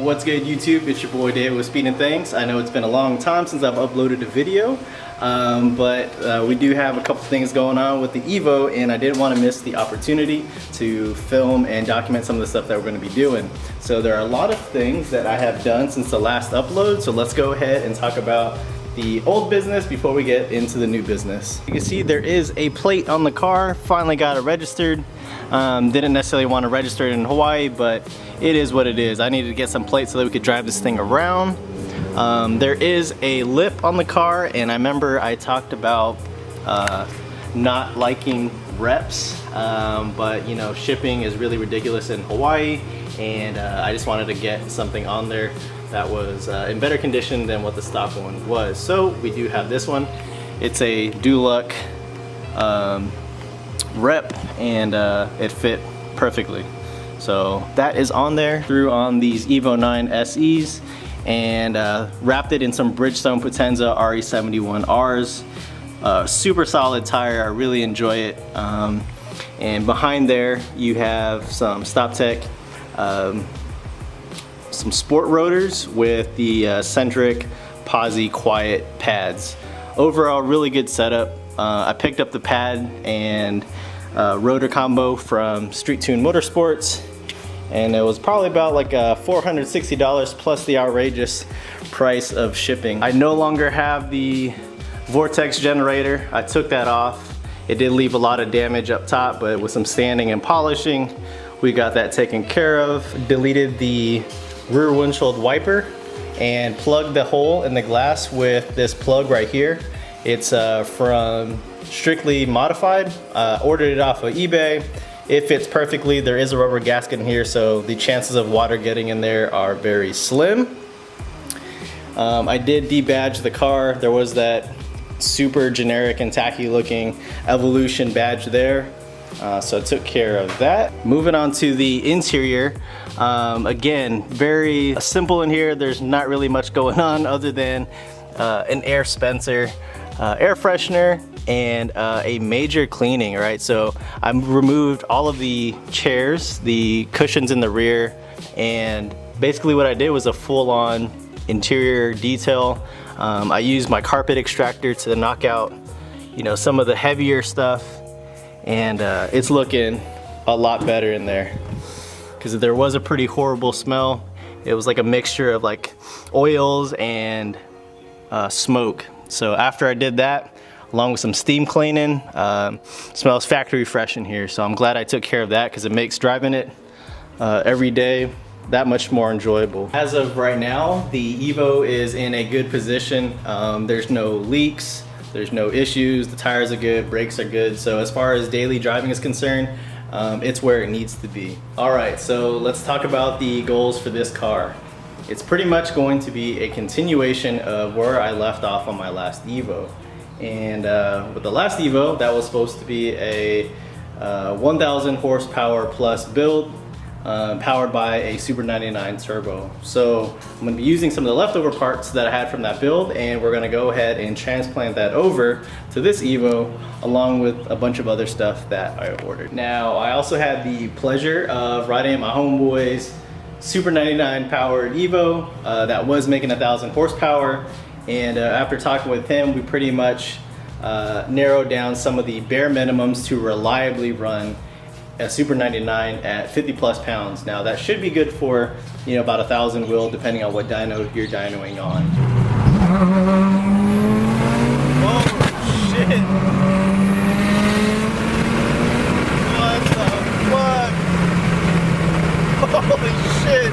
What's good, YouTube? It's your boy David with Speed and Things. I know it's been a long time since I've uploaded a video, but we do have a couple things going on with the Evo, and I didn't want to miss the opportunity to film and document some of the stuff that we're going to be doing. So there are a lot of things that I have done since the last upload, so let's go ahead and talk about the old business before we get into the new business. You can see there is a plate on the car. Finally got it registered. Didn't necessarily want to register it in Hawaii, but it is what it is. I needed to get some plates so that we could drive this thing around. There is a lip on the car, and I remember I talked about not liking reps, but you know, shipping is really ridiculous in Hawaii, and I just wanted to get something on there that was in better condition than what the stock one was. So we do have this one. It's a Duluck rep, and it fit perfectly. So that is on there. Threw on these Evo 9 SEs and wrapped it in some Bridgestone Potenza RE71Rs. Super solid tire, I really enjoy it. And behind there you have some StopTech some sport rotors with the centric posi quiet pads. Overall, really good setup. I picked up the pad and rotor combo from Street Tune Motorsports, and it was probably about like $460 plus the outrageous price of shipping. I no longer have the vortex generator. I took that off. It did leave a lot of damage up top, but with some sanding and polishing, we got that taken care of. Deleted the rear windshield wiper and plugged the hole in the glass with this plug right here. It's from Strictly Modified. Ordered it off of eBay. It fits perfectly. There is a rubber gasket in here, so the chances of water getting in there are very slim. I did debadge the car. There was that super generic and tacky looking Evolution badge there. So I took care of that. Moving on to the interior. Again, very simple in here. There's not really much going on other than an air Spencer air freshener and a major cleaning, right? So I removed all of the chairs, the cushions in the rear, and basically what I did was a full-on interior detail. I used my carpet extractor to knock out, you know, some of the heavier stuff, and it's looking a lot better in there, because there was a pretty horrible smell. It was like a mixture of like oils and smoke. So after I did that, along with some steam cleaning, smells factory fresh in here. So I'm glad I took care of that, because it makes driving it every day that much more enjoyable. As of right now, the Evo is in a good position. There's no leaks, there's no issues, the tires are good, brakes are good. So as far as daily driving is concerned, it's where it needs to be. All right, so let's talk about the goals for this car. It's pretty much going to be a continuation of where I left off on my last Evo. And with the last Evo, that was supposed to be a 1,000 horsepower plus build, powered by a Super 99 turbo. So I'm going to be using some of the leftover parts that I had from that build, and we're going to go ahead and transplant that over to this Evo, along with a bunch of other stuff that I ordered. Now, I also had the pleasure of riding in my homeboy's Super 99 powered Evo that was making 1,000 horsepower, and after talking with him, we pretty much narrowed down some of the bare minimums to reliably run a Super 99 at 50 plus pounds. Now that should be good for, you know, about 1,000 wheel, depending on what dyno you're dynoing on. Oh shit! What the fuck? Holy shit!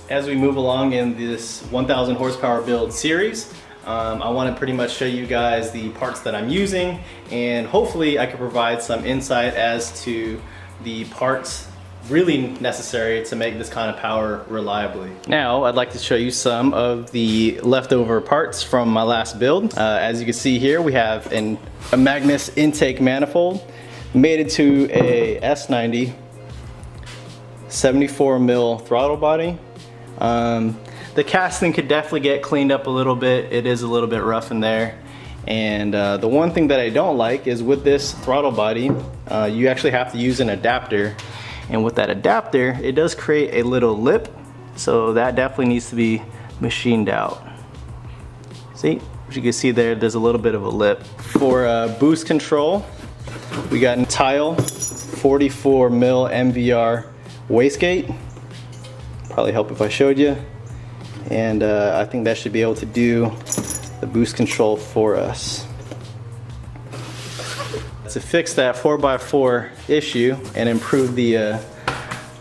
As we move along in this 1,000 horsepower build series, I want to pretty much show you guys the parts that I'm using, and hopefully I can provide some insight as to the parts really necessary to make this kind of power reliably. Now I'd like to show you some of the leftover parts from my last build. As you can see here, we have a Magnus intake manifold made it to a S90 74 mil throttle body. The casting could definitely get cleaned up a little bit. It is a little bit rough in there. And the one thing that I don't like is with this throttle body, you actually have to use an adapter. And with that adapter, it does create a little lip So that definitely needs to be machined out. See, as you can see there's a little bit of a lip. For boost control, we got a Tile 44 mil MVR wastegate. Probably help if I showed you. And I think that should be able to do the boost control for us. To fix that 4x4 issue and improve the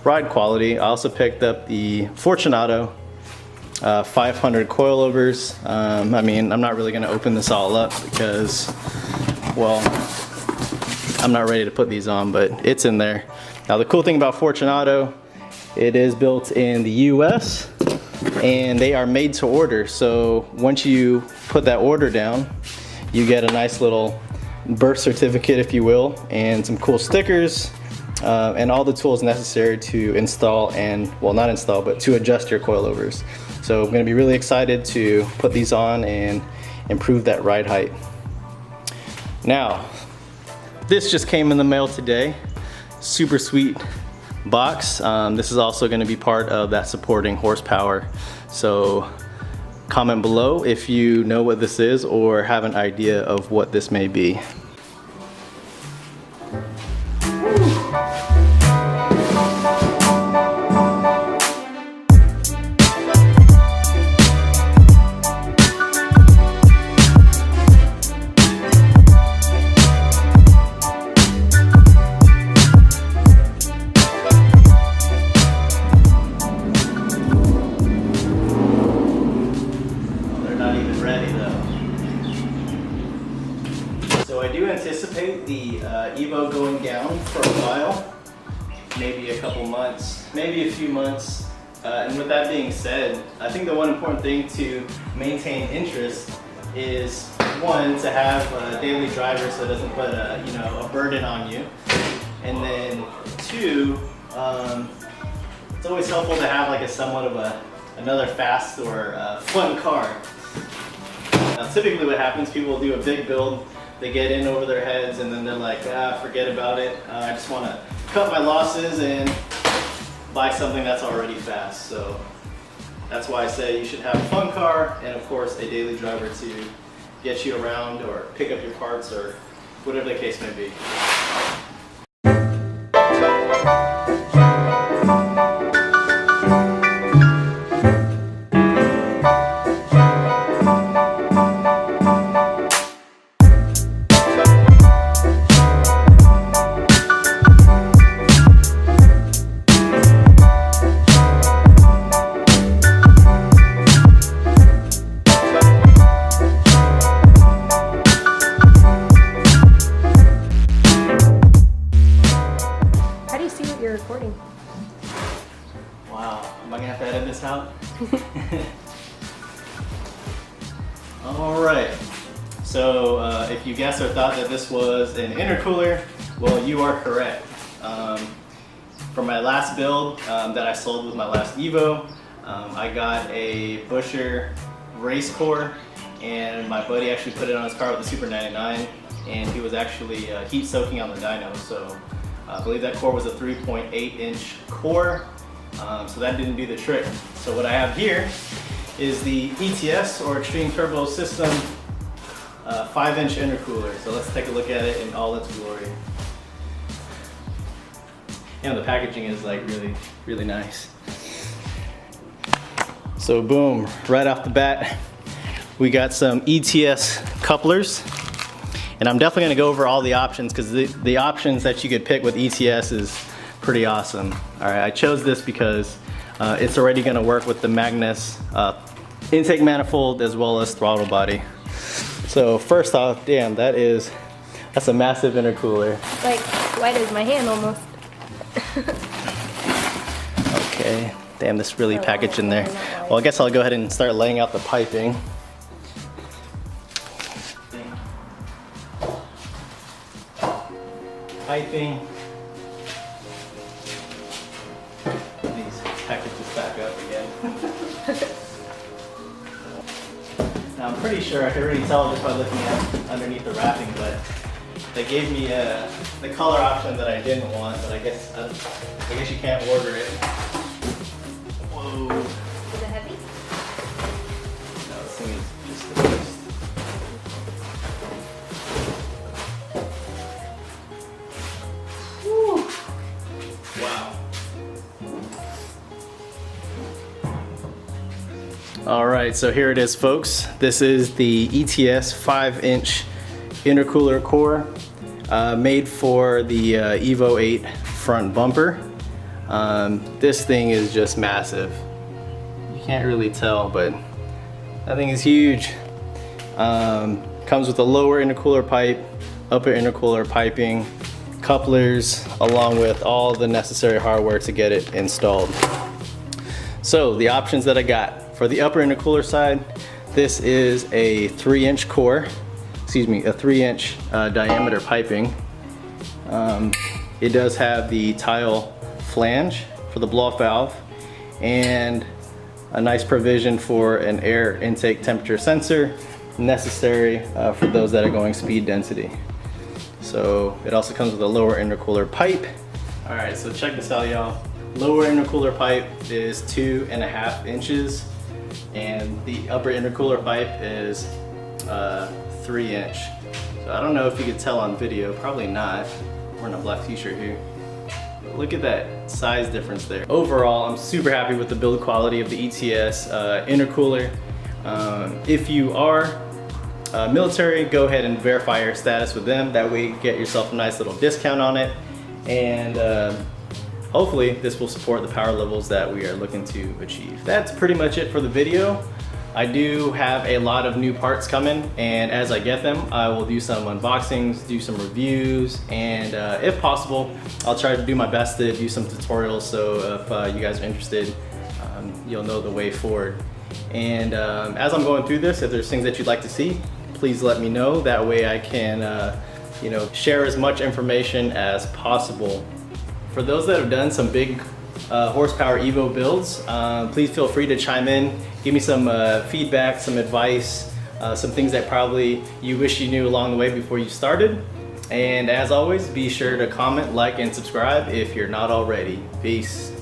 ride quality, I also picked up the Fortunato 500 coilovers. I mean, I'm not really going to open this all up because, well, I'm not ready to put these on, but it's in there. Now the cool thing about Fortunato, it is built in the US and they are made to order. So once you put that order down, you get a nice little birth certificate, if you will, and some cool stickers, and all the tools necessary to install and, well, not install, but to adjust your coilovers. So I'm going to be really excited to put these on and improve that ride height. Now, this just came in the mail today. Super sweet box. This is also going to be part of that supporting horsepower. So comment below if you know what this is or have an idea of what this may be. So I do anticipate the Evo going down for a while, maybe a couple months, maybe a few months. And with that being said, I think the one important thing to maintain interest is, one, to have a daily driver so it doesn't put a burden on you. And then two, it's always helpful to have like a somewhat of another fast or fun car. Now typically what happens, people will do a big build, they get in over their heads and then they're like, forget about it. I just want to cut my losses and buy something that's already fast. So that's why I say you should have a fun car and of course a daily driver to get you around or pick up your parts or whatever the case may be. Recording. Wow, am I gonna have to edit this out? All right, so if you guessed or thought that this was an intercooler, well, you are correct. For my last build that I sold with my last Evo, I got a Busher race core, and my buddy actually put it on his car with a Super 99, and he was actually heat soaking on the dyno. So I believe that core was a 3.8-inch core, so that didn't do the trick. So what I have here is the ETS, or Extreme Turbo System, 5-inch intercooler. So let's take a look at it in all its glory. You know, the packaging is like really, really nice. So boom, right off the bat, we got some ETS couplers. And I'm definitely gonna go over all the options because the options that you could pick with ETS is pretty awesome. All right, I chose this because it's already gonna work with the Magnus intake manifold as well as throttle body. So first off, damn, that's a massive intercooler. Like white as my hand almost. Okay, damn, this really packaged in there. Well, I guess I'll go ahead and start laying out the piping. Piping. These packages back up again. Now I'm pretty sure I can already tell just by looking at underneath the wrapping, but they gave me the color option that I didn't want, but I guess you can't order it. Whoa. Whoa. Is it heavy? No, this thing is just the best. Woo. Wow. All right, so here it is, folks. This is the ETS 5-inch intercooler core made for the Evo 8 front bumper. This thing is just massive. You can't really tell, but that thing is huge. Comes with a lower intercooler pipe, upper intercooler piping, couplers, along with all the necessary hardware to get it installed. So the options that I got for the upper intercooler side, this is a 3-inch core, excuse me, a 3-inch diameter piping. It does have the tile flange for the blow-off valve and a nice provision for an air intake temperature sensor necessary for those that are going speed density. So it also comes with a lower intercooler pipe. All right, so check this out, y'all. Lower intercooler pipe is 2.5 inches and the upper intercooler pipe is 3-inch. So I don't know if you could tell on video, probably not. I'm wearing a black t-shirt here. But look at that size difference there. Overall, I'm super happy with the build quality of the ETS intercooler. If you are military, go ahead and verify your status with them. That way you get yourself a nice little discount on it. And hopefully this will support the power levels that we are looking to achieve. That's pretty much it for the video. I do have a lot of new parts coming, and as I get them, I will do some unboxings, do some reviews, and if possible, I'll try to do my best to do some tutorials, so if you guys are interested, you'll know the way forward. And as I'm going through this, if there's things that you'd like to see, please let me know. That way I can you know, share as much information as possible. For those that have done some big horsepower Evo builds, please feel free to chime in, give me some feedback, some advice, some things that probably you wish you knew along the way before you started. And as always, be sure to comment, like, and subscribe if you're not already. Peace.